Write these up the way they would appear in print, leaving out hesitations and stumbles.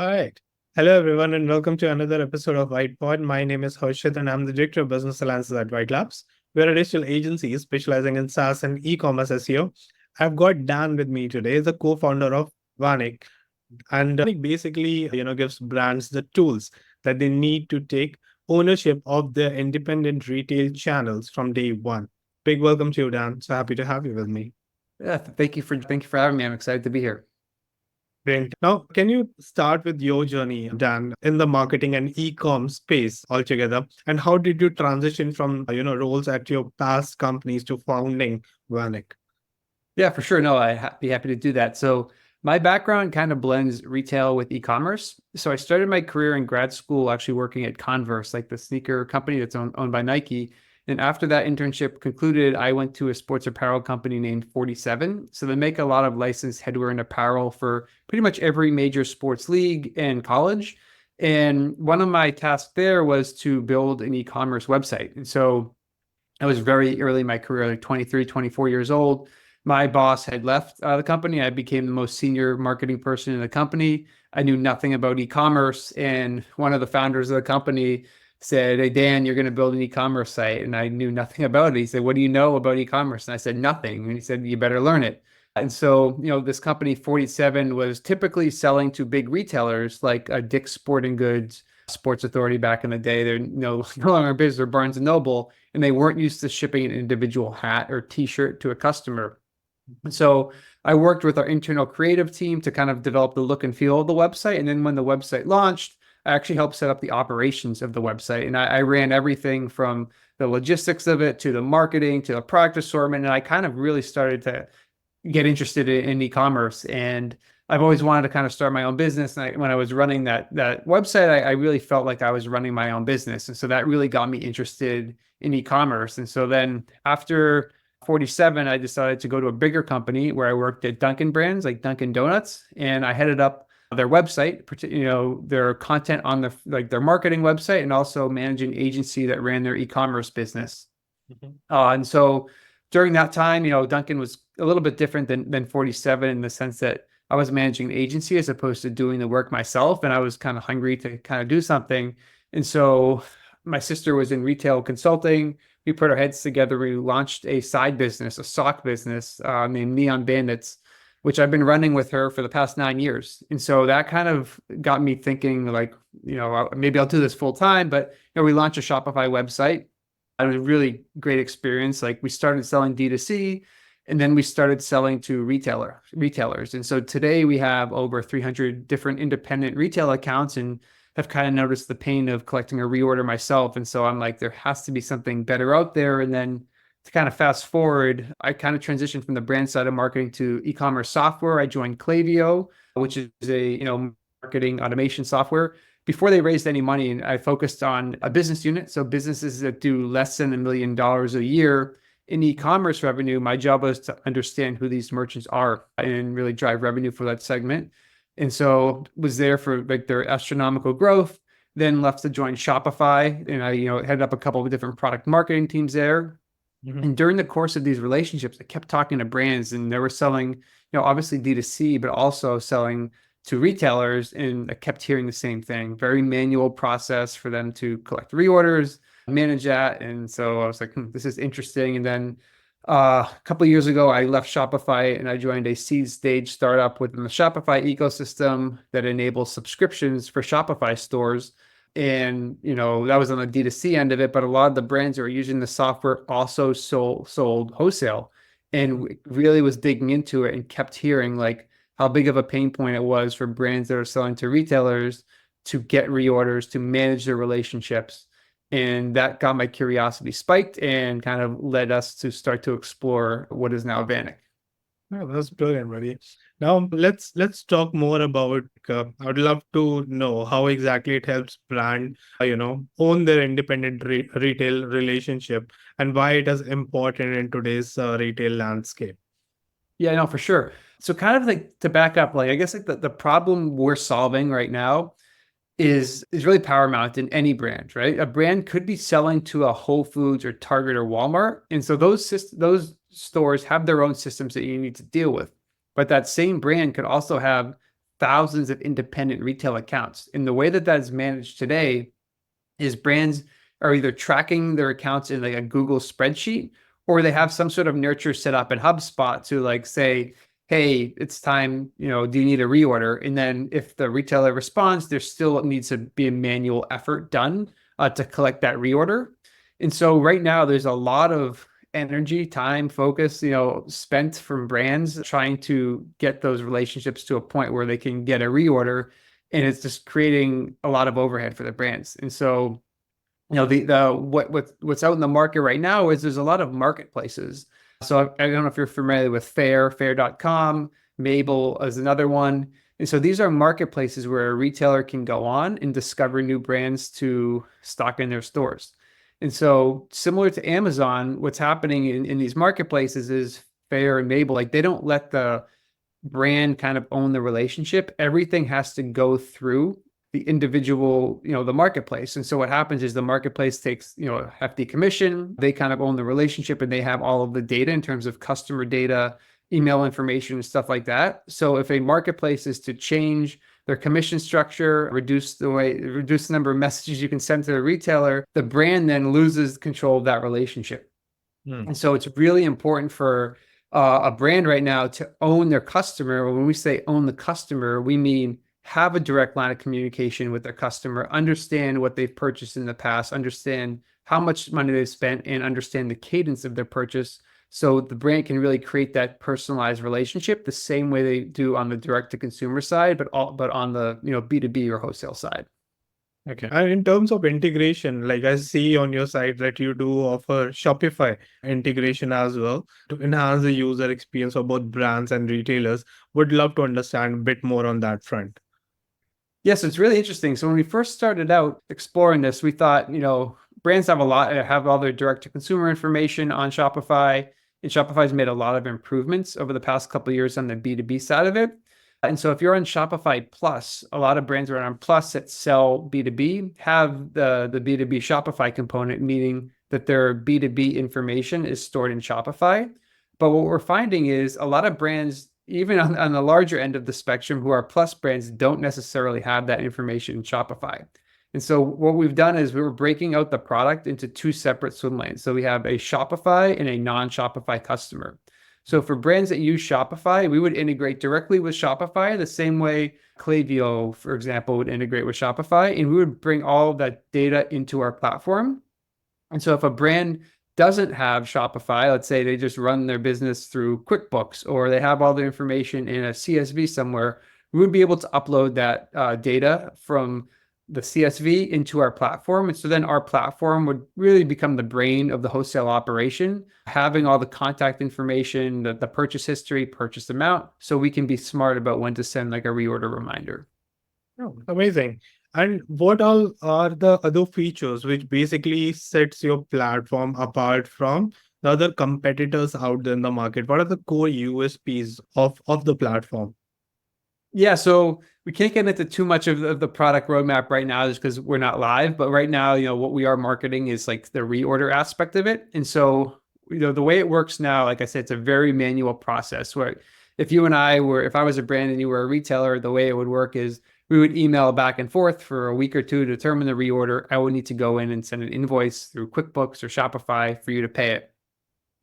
All right. Hello, everyone, and welcome to another episode of Wytpod. My name is Harshit, and I'm the Director of Business Alliances at Wytlabs. We're a digital agency specializing in SaaS and e-commerce SEO. I've got Dan with me today, the co-founder of Vanik. And Vanik basically, gives brands the tools that they need to take ownership of their independent retail channels from day one. Big welcome to you, Dan. So happy to have you with me. Yeah, thank you for having me. I'm excited to be here. Great. Now, can you start with your journey, Dan, in the marketing and e-com space altogether? And how did you transition from, roles at your past companies to founding Vanik? Yeah, for sure. No, be happy to do that. So my background kind of blends retail with e-commerce. So I started my career in grad school actually working at Converse, like the sneaker company that's owned by Nike. And after that internship concluded, I went to a sports apparel company named 47. So they make a lot of licensed headwear and apparel for pretty much every major sports league and college. And one of my tasks there was to build an e-commerce website. And so I was very early in my career, like 23, 24 years old. My boss had left the company. I became the most senior marketing person in the company. I knew nothing about e-commerce. And one of the founders of the company said, "Hey, Dan, you're going to build an e-commerce site." And I knew nothing about it. He said, "What do you know about e-commerce?" And I said, "Nothing." And he said, "You better learn it." And so, this company 47 was typically selling to big retailers like Dick's Sporting Goods, Sports Authority back in the day. They're no longer in business, or Barnes and Noble, and they weren't used to shipping an individual hat or t-shirt to a customer. And so I worked with our internal creative team to kind of develop the look and feel of the website. And then when the website launched, I actually helped set up the operations of the website. And I ran everything from the logistics of it to the marketing to the product assortment. And I kind of really started to get interested in e-commerce. And I've always wanted to kind of start my own business. And when I was running that website, I really felt like I was running my own business. And so that really got me interested in e-commerce. And so then after 47, I decided to go to a bigger company where I worked at Duncan Brands, like Dunkin' Donuts, and I headed up their website, their content on their marketing website, and also managed an agency that ran their e-commerce business. And so during that time, Duncan was a little bit different than 47 in the sense that I was managing an agency as opposed to doing the work myself, and I was kind of hungry to kind of do something. And so my sister was in retail consulting. We put our heads together. We launched a side business, a sock business named Neon Bandits, which I've been running with her for the past 9 years. And so that kind of got me thinking, like, maybe I'll do this full time. But we launched a Shopify website. It was a really great experience. Like, we started selling D2C, and then we started selling to retailers. And so today we have over 300 different independent retail accounts, and have kind of noticed the pain of collecting a reorder myself. And so I'm like, there has to be something better out there. And then to kind of fast forward, I kind of transitioned from the brand side of marketing to e-commerce software. I joined Klaviyo, which is a marketing automation software. Before they raised any money, and I focused on a business unit. So businesses that do less than $1 million a year in e-commerce revenue, my job was to understand who these merchants are and really drive revenue for that segment. And so was there for like their astronomical growth, then left to join Shopify. And I, headed up a couple of different product marketing teams there. And during the course of these relationships, I kept talking to brands, and they were selling, obviously D2C, but also selling to retailers. And I kept hearing the same thing, very manual process for them to collect reorders, manage that. And so I was like, this is interesting. And then a couple of years ago, I left Shopify and I joined a seed stage startup within the Shopify ecosystem that enables subscriptions for Shopify stores. And, that was on the D2C end of it, but a lot of the brands that were using the software also sold wholesale, and really was digging into it and kept hearing like how big of a pain point it was for brands that are selling to retailers to get reorders, to manage their relationships. And that got my curiosity spiked and kind of led us to start to explore what is now Vanik. Oh, that's brilliant, buddy. Now let's talk more about. I would love to know how exactly it helps brand, own their independent retail relationship, and why it is important in today's retail landscape. Yeah, no, for sure. So kind of like to back up, like I guess like the problem we're solving right now is really paramount in any brand, right? A brand could be selling to a Whole Foods or Target or Walmart. And so those stores have their own systems that you need to deal with. But that same brand could also have thousands of independent retail accounts. And the way that that is managed today is brands are either tracking their accounts in like a Google spreadsheet, or they have some sort of nurture set up in HubSpot to like say, hey, it's time, do you need a reorder? And then if the retailer responds, there still needs to be a manual effort done to collect that reorder. And so right now there's a lot of energy, time, focus, spent from brands trying to get those relationships to a point where they can get a reorder, and it's just creating a lot of overhead for the brands. And so, what's out in the market right now is there's a lot of marketplaces. So I don't know if you're familiar with Faire.com, Mabel is another one. And so these are marketplaces where a retailer can go on and discover new brands to stock in their stores. And so similar to Amazon, what's happening in these marketplaces is Faire and Mabel, like they don't let the brand kind of own the relationship. Everything has to go through the individual, the marketplace. And so what happens is the marketplace takes, a hefty commission. They kind of own the relationship and they have all of the data in terms of customer data, email information, and stuff like that. So if a marketplace is to change their commission structure, reduce the number of messages you can send to the retailer, the brand then loses control of that relationship. And so it's really important for a brand right now to own their customer. When we say own the customer, we mean have a direct line of communication with their customer, understand what they've purchased in the past, understand how much money they've spent, and understand the cadence of their purchase. So the brand can really create that personalized relationship the same way they do on the direct to consumer side, but on the B2B or wholesale side. Okay. And in terms of integration, like I see on your site that you do offer Shopify integration as well to enhance the user experience for both brands and retailers. Would love to understand a bit more on that front. Yes, it's really interesting. So when we first started out exploring this, we thought, brands have all their direct to consumer information on Shopify, and Shopify's made a lot of improvements over the past couple of years on the B2B side of it. And so if you're on Shopify Plus, a lot of brands are on Plus that sell B2B have the B2B Shopify component, meaning that their B2B information is stored in Shopify. But what we're finding is a lot of brands, even on the larger end of the spectrum, who are Plus brands, don't necessarily have that information in Shopify. And so what we've done is we were breaking out the product into two separate swim lanes. So we have a Shopify and a non-Shopify customer. So for brands that use Shopify, we would integrate directly with Shopify the same way Klaviyo, for example, would integrate with Shopify, and we would bring all of that data into our platform. And so if a brand doesn't have Shopify, let's say they just run their business through QuickBooks, or they have all the information in a CSV somewhere, we would be able to upload that data from the CSV into our platform. And so then our platform would really become the brain of the wholesale operation, having all the contact information, the purchase history, purchase amount, so we can be smart about when to send like a reorder reminder. Oh, amazing. And what all are the other features which basically sets your platform apart from the other competitors out there in the market? What are the core USPs of the platform? Yeah, so we can't get into too much of the product roadmap right now just because we're not live. But right now, what we are marketing is like the reorder aspect of it. And so, the way it works now, like I said, it's a very manual process where if I was a brand and you were a retailer, the way it would work is we would email back and forth for a week or two to determine the reorder. I would need to go in and send an invoice through QuickBooks or Shopify for you to pay it.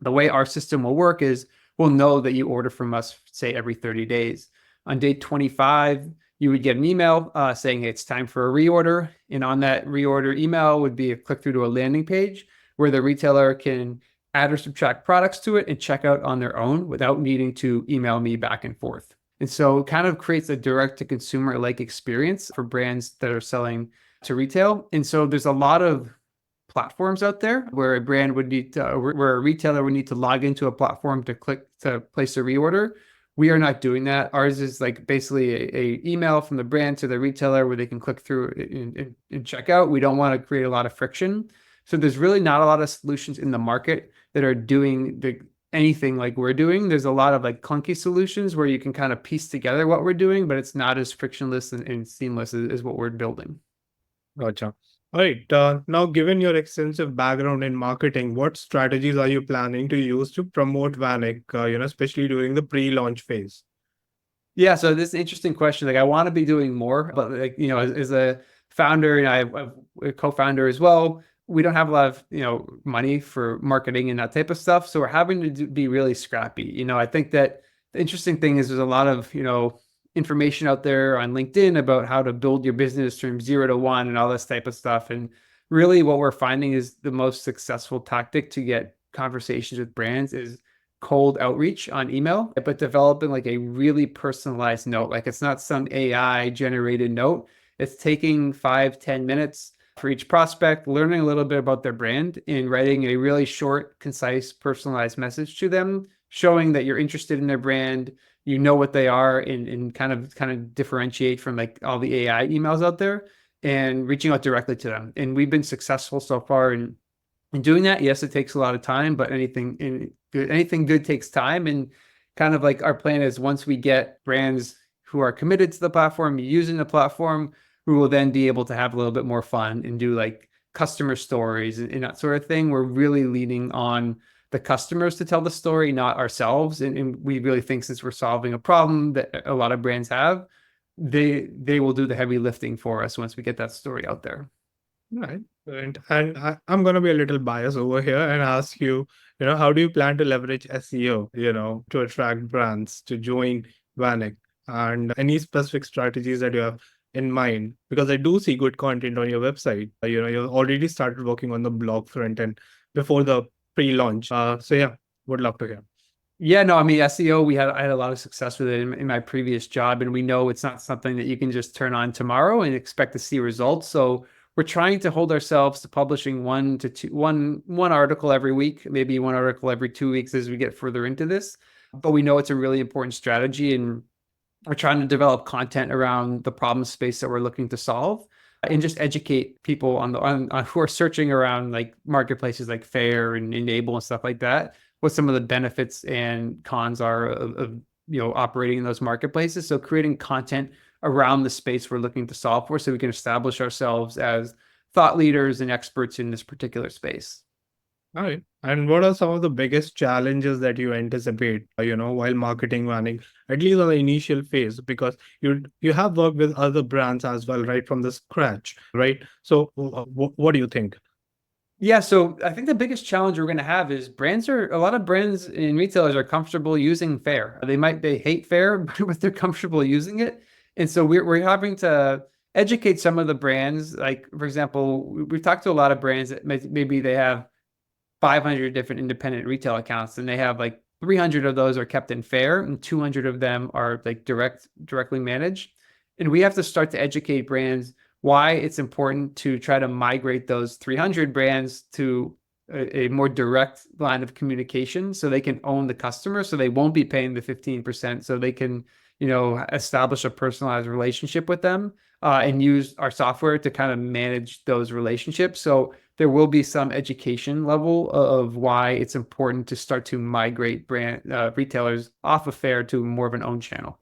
The way our system will work is we'll know that you order from us, say, every 30 days. On day 25, you would get an email saying, hey, it's time for a reorder. And on that reorder email would be a click through to a landing page where the retailer can add or subtract products to it and check out on their own without needing to email me back and forth. And so it kind of creates a direct to consumer like experience for brands that are selling to retail. And so there's a lot of platforms out there where a brand would need to, where a retailer would need to log into a platform to click to place a reorder. We are not doing that. Ours is like basically a email from the brand to the retailer where they can click through and check out. We don't want to create a lot of friction. So there's really not a lot of solutions in the market that are doing anything like we're doing. There's a lot of like clunky solutions where you can kind of piece together what we're doing, but it's not as frictionless and seamless as what we're building. Gotcha. All right. Now, given your extensive background in marketing, what strategies are you planning to use to promote Vanik, especially during the pre-launch phase? Yeah, so this is an interesting question. Like, I want to be doing more, but like, as a founder and I'm a co-founder as well, we don't have a lot of, money for marketing and that type of stuff. So we're having to be really scrappy. I think that the interesting thing is there's a lot of, information out there on LinkedIn about how to build your business from 0 to 1 and all this type of stuff. And really what we're finding is the most successful tactic to get conversations with brands is cold outreach on email, but developing like a really personalized note. Like it's not some AI generated note. It's taking 5, 10 minutes for each prospect, learning a little bit about their brand and writing a really short, concise, personalized message to them, showing that you're interested in their brand, you know what they are, and kind of differentiate from like all the AI emails out there and reaching out directly to them. And we've been successful so far in doing that. Yes, it takes a lot of time, but anything good takes time. And kind of like our plan is once we get brands who are committed to the platform, using the platform, we will then be able to have a little bit more fun and do like customer stories and that sort of thing. We're really leaning on the customers to tell the story, not ourselves. And we really think since we're solving a problem that a lot of brands have, they will do the heavy lifting for us once we get that story out there. Right. And I'm going to be a little biased over here and ask you, how do you plan to leverage SEO, to attract brands to join Vanik, and any specific strategies that you have in mind? Because I do see good content on your website. You've already started working on the blog front end before the pre-launch. So yeah, would love to hear. Yeah, no, I mean SEO, I had a lot of success with it in my previous job, and we know it's not something that you can just turn on tomorrow and expect to see results. So we're trying to hold ourselves to publishing one article every week, maybe one article every 2 weeks as we get further into this. But we know it's a really important strategy, and we're trying to develop content around the problem space that we're looking to solve and just educate people on who are searching around like marketplaces like Fair and Enable and stuff like that, what some of the benefits and cons are of operating in those marketplaces. So creating content around the space we're looking to solve for, so we can establish ourselves as thought leaders and experts in this particular space. All right. And what are some of the biggest challenges that you anticipate, while marketing Vanik, at least on the initial phase? Because you have worked with other brands as well, right, from the scratch, right? So what do you think? Yeah, so I think the biggest challenge we're going to have is a lot of brands and retailers are comfortable using Fair. They hate Fair, but they're comfortable using it. And so we're having to educate some of the brands. Like, for example, we've talked to a lot of brands that maybe they have 500 different independent retail accounts, and they have like 300 of those are kept in Fair and 200 of them are like directly managed. And we have to start to educate brands why it's important to try to migrate those 300 brands to a more direct line of communication so they can own the customer, so they won't be paying the 15%, so they can establish a personalized relationship with them and use our software to kind of manage those relationships. So there will be some education level of why it's important to start to migrate retailers off of Fair to more of an own channel.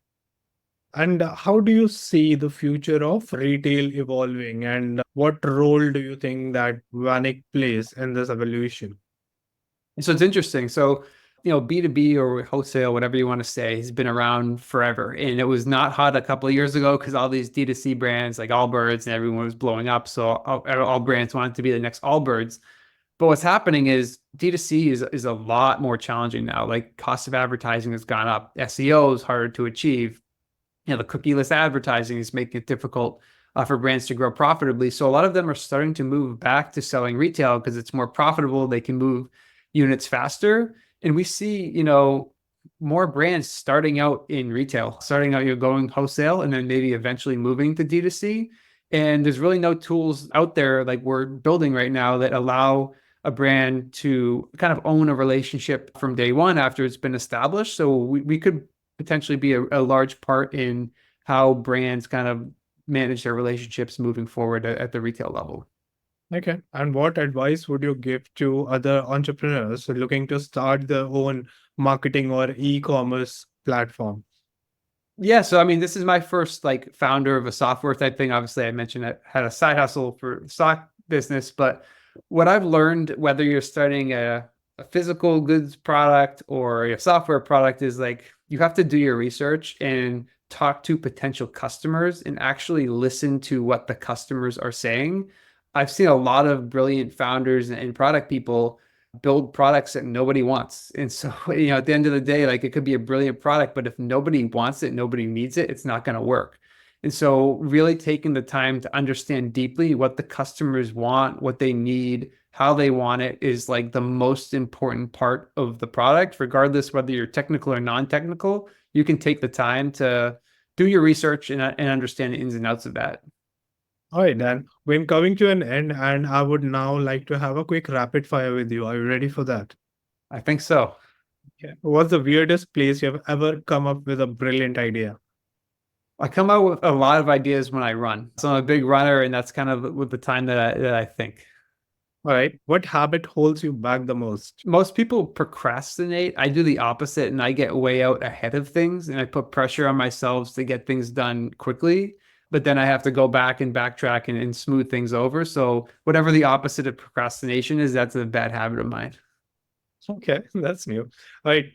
And how do you see the future of retail evolving? And what role do you think that Vanik plays in this evolution? So it's interesting. So, B2B or wholesale, whatever you want to say, has been around forever. And it was not hot a couple of years ago because all these D2C brands like Allbirds and everyone was blowing up. So all brands wanted to be the next Allbirds. But what's happening is D2C is a lot more challenging now. Like cost of advertising has gone up. SEO is harder to achieve. The cookieless advertising is making it difficult for brands to grow profitably. So a lot of them are starting to move back to selling retail because it's more profitable. They can move units faster. And we see, more brands starting out in retail, starting out, going wholesale and then maybe eventually moving to D2C. And there's really no tools out there like we're building right now that allow a brand to kind of own a relationship from day one after it's been established. So we could potentially be a large part in how brands kind of manage their relationships moving forward at the retail level. Okay. And what advice would you give to other entrepreneurs looking to start their own marketing or e-commerce platform? Yeah, so I mean, this is my first like founder of a software type thing. Obviously, I mentioned I had a side hustle for stock business, but what I've learned, whether you're starting a physical goods product or a software product, is like you have to do your research and talk to potential customers and actually listen to what the customers are saying. I've seen a lot of brilliant founders and product people build products that nobody wants. And so, at the end of the day, like it could be a brilliant product, but if nobody wants it, nobody needs it, it's not going to work. And so really taking the time to understand deeply what the customers want, what they need, how they want it is like the most important part of the product, regardless whether you're technical or non-technical. You can take the time to do your research and understand the ins and outs of that. All right, Dan. We're coming to an end, and I would now like to have a quick rapid fire with you. Are you ready for that? I think so. Yeah. What's the weirdest place you have ever come up with a brilliant idea? I come out with a lot of ideas when I run. So I'm a big runner, and that's kind of with the time that I think. All right. What habit holds you back the most? Most people procrastinate. I do the opposite, and I get way out ahead of things, and I put pressure on myself to get things done quickly. But then I have to go back and backtrack and smooth things over. So whatever the opposite of procrastination is, that's a bad habit of mine. Okay, that's new. All right.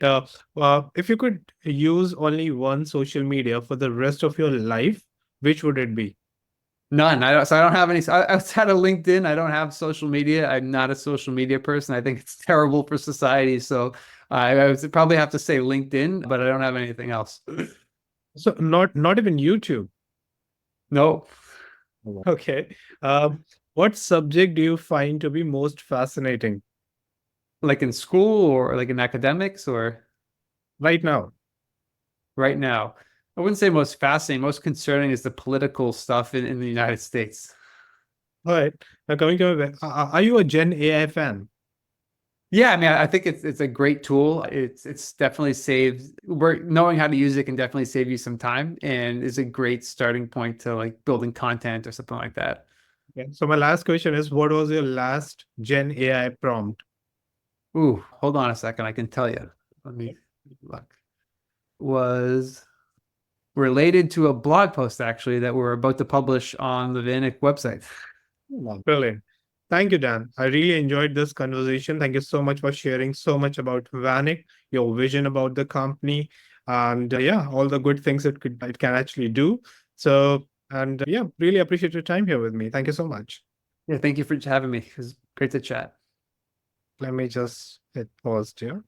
If you could use only one social media for the rest of your life, which would it be? None. So I don't have any outside of LinkedIn. I don't have social media. I'm not a social media person. I think it's terrible for society. So I would probably have to say LinkedIn, but I don't have anything else. So not even YouTube. No. Okay. What subject do you find to be most fascinating Like in school or like in academics or right now? right now? I wouldn't say most fascinating. Most concerning is the political stuff in the United States. All right. Now coming to are you a Gen AI fan? Yeah, I mean, I think it's a great tool. It's definitely saves knowing how to use it can definitely save you some time and is a great starting point to like building content or something like that. Yeah. So my last question is, what was your last Gen AI prompt? Ooh, hold on a second. I can tell you. Let me look. Was related to a blog post actually that we're about to publish on the Vanik website. Wow. Brilliant. Thank you, Dan. I really enjoyed this conversation. Thank you so much for sharing so much about Vanik, your vision about the company, and yeah, all the good things it can actually do. So, and yeah, really appreciate your time here with me. Thank you so much. Yeah, thank you for having me. It was great to chat. Let me just hit pause here.